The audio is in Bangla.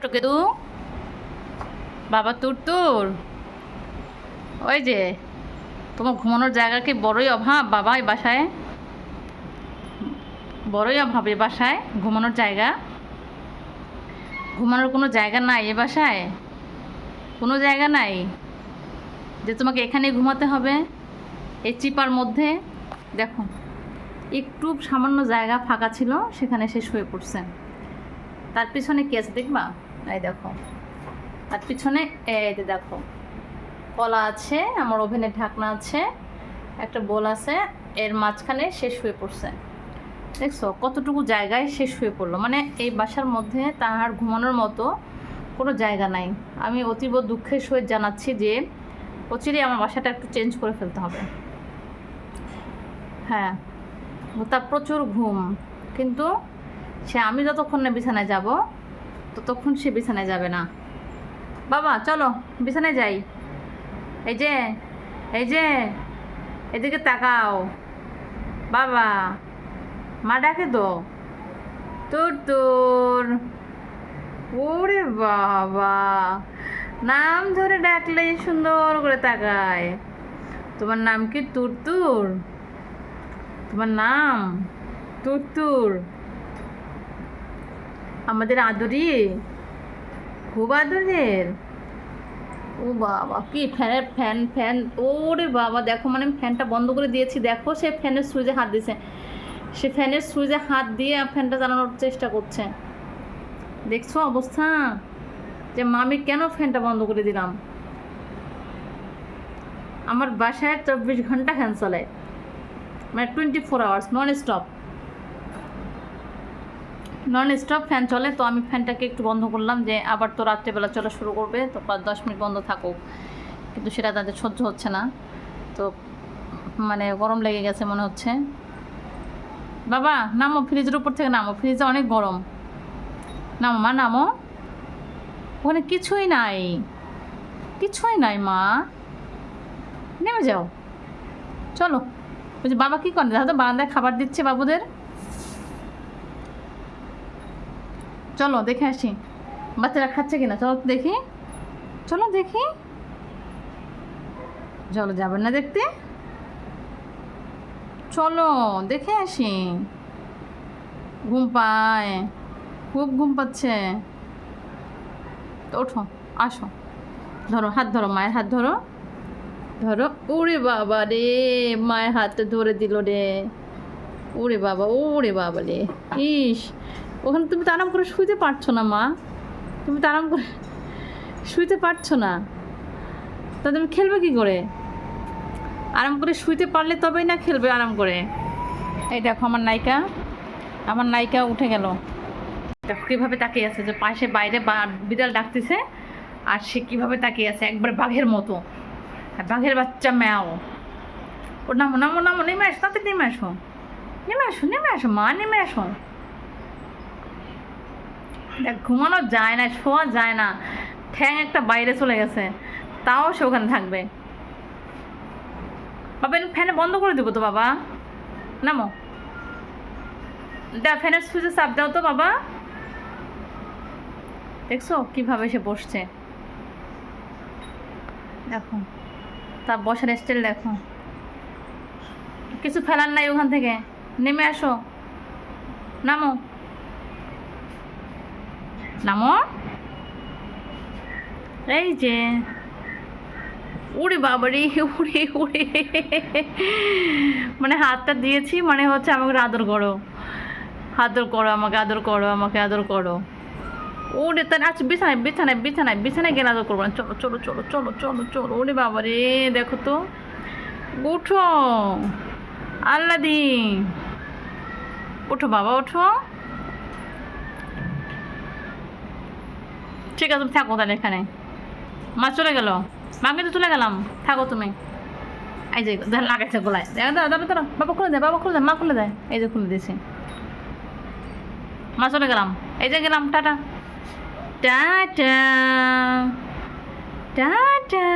ছোট কেতু বাবা তুর তুর ওই যে তোমার ঘুমানোর জায়গা কি বড়ই অভাব বাবা এই বাসায়? বড়ই অভাব এ বাসায় ঘুমানোর জায়গা। ঘুমানোর কোনো জায়গা নাই এ বাসায়? কোনো জায়গা নাই যে তোমাকে এখানেই ঘুমাতে হবে এই চিপার মধ্যে? দেখো একটু সামান্য জায়গা ফাঁকা ছিল, সেখানে সে শুয়ে পড়ছে। তার পিছনে কি আছে দেখবা? এই দেখো তার পিছনে এই যে দেখো কলা আছে, আমার ওভেনের ঢাকনা আছে, একটা বোল আছে, এর মাঝখানে সে শুয়ে পড়ছে। দেখছো কতটুকু জায়গায় সে শুয়ে পড়লো, মানে এই বাসার মধ্যে তার ঘুমানোর মতো কোনো জায়গা নাই। আমি অতীব দুঃখের সহিত জানাচ্ছি যে অচিরেই আমার বাসাটা একটু চেঞ্জ করে ফেলতে হবে। হ্যাঁ, তার প্রচুর ঘুম, কিন্তু সে আমি যতক্ষণ না বিছানায় যাব ততক্ষণ সে বিছানায় যাবে না। বাবা চলো বিছানায় যাই। এই যে এই যে এদিকে তাকাও বাবা, মা ডাকে তো তোর তোর। ওরে বাবা, নাম ধরে ডাকলে সুন্দর করে তাকায়। তোমার নাম কি তুরতুর? তোমার নাম তুরতুর? আমাদের আদরি, খুব আদরের। ও বাবা, কি ফ্যানের ফ্যান ফ্যান! ওরে বাবা দেখো, মানে আমি ফ্যানটা বন্ধ করে দিয়েছি, দেখো সে ফ্যানের সুইচে হাত দিয়েছে। সে ফ্যানের সুইচে হাত দিয়ে ফ্যানটা চালানোর চেষ্টা করছে। দেখছো অবস্থা যে মামি কেন ফ্যানটা বন্ধ করে দিলাম? আমার বাসায় 24 ঘন্টা ফ্যান চলে, মানে 24 আওয়ার্স নন স্টপ ফ্যান চলে। তো আমি ফ্যানটাকে একটু বন্ধ করলাম, যে আবার তো রাত্রেবেলা চলা শুরু করবে, তো 5-10 মিনিট বন্ধ থাকুক, কিন্তু সেটা তাদের সহ্য হচ্ছে না। তো মানে গরম লেগে গেছে মনে হচ্ছে। বাবা নামো, ফ্রিজের উপর থেকে নামো, ফ্রিজে অনেক গরম। নামো মা, নামো। ওখানে কিছুই নাই, কিছুই নাই মা, নেমে যাও। চলো। ওই যে বাবা কী করে, দেখো তো বারান্দায় খাবার দিচ্ছে বাবুদের। চলো দেখে আসি বাচ্চারা খাচ্ছে কিনা, চলো দেখি, চলো দেখি। চলো, যাবেন না দেখতে? চলো দেখে আসি। ঘুম পায়, খুব ঘুম পাচ্ছে। তো ওঠো, আসো, ধরো হাত, ধরো মায়ের হাত, ধরো ধরো। ওরে বাবা রে, মায়ের হাতটা ধরে দিল রে। ওরে বাবা, ওরে বাবা রে। ইস, ওখানে তুমি তো আরাম করে শুইতে পারছো না মা, তুমি তো আরাম করে শুইতে পারছো না, তা তুমি খেলবে কী করে? আরাম করে শুইতে পারলে তবেই না খেলবে আরাম করে। এই দেখো আমার নায়িকা, আমার নায়িকা উঠে গেল। দেখো কীভাবে তাকিয়ে আছে, যে পাশে বাইরে বিড়াল ডাকতেছে, আর সে কীভাবে তাকিয়ে আছে একবার বাঘের মতো, বাঘের বাচ্চা ম্যাও। ও নামো নামো নামো, নেমে আসো, তাতে নেমে আসো, নেমে আসো, নেমে আসো মা, নেমে আসো। দেখ ঘুমানো যায় না, শোয়া যায় না, ঠ্যাং একটা বাইরে চলে গেছে, তাও সে ওখানে থাকবে। বাবা ফ্যানে বন্ধ করে দেবো তো বাবা, নামো। দাও ফ্যানের সুইচে চাপ দাও তো বাবা। দেখছো কিভাবে সে বসছে, দেখো তার বসার স্টাইল দেখো। কিছু ফেলার নাই ওখান থেকে, নেমে আসো, নামো নামো। এই যে উড়ে বাবারে, উড়ে উড়ে, মানে হাতটা দিয়েছি, মানে হচ্ছে আমাকে আদর করো, আদর করো, আমাকে আদর করো, আমাকে আদর করো। ওরে তার আচ্ছা, বিছানায় বিছানায় বিছানায় বিছানায় গেলে আদর করবো না। চলো চলো চলো চলো চলো চলো। ওরে বাবা রে, দেখো তো, উঠো আল্লাদি, ওঠো বাবা ওঠো। ঠিক আছে তুমি থাকো তাহলে এখানে, মা চলে গেল, মাকে তো চলে গেলাম, থাকো তুমি। এই যে লাগাইছে গোলায়, দেখো দাঁড়া দাঁড়া দাঁড়া, বাবা খুলে দেয়, বাবা খুলে দেয়, মা খুলে দেয়, এই যে খুলে দিয়েছি, মা চলে গেলাম, এই যে গেলাম, টাটা টাটা টাটা।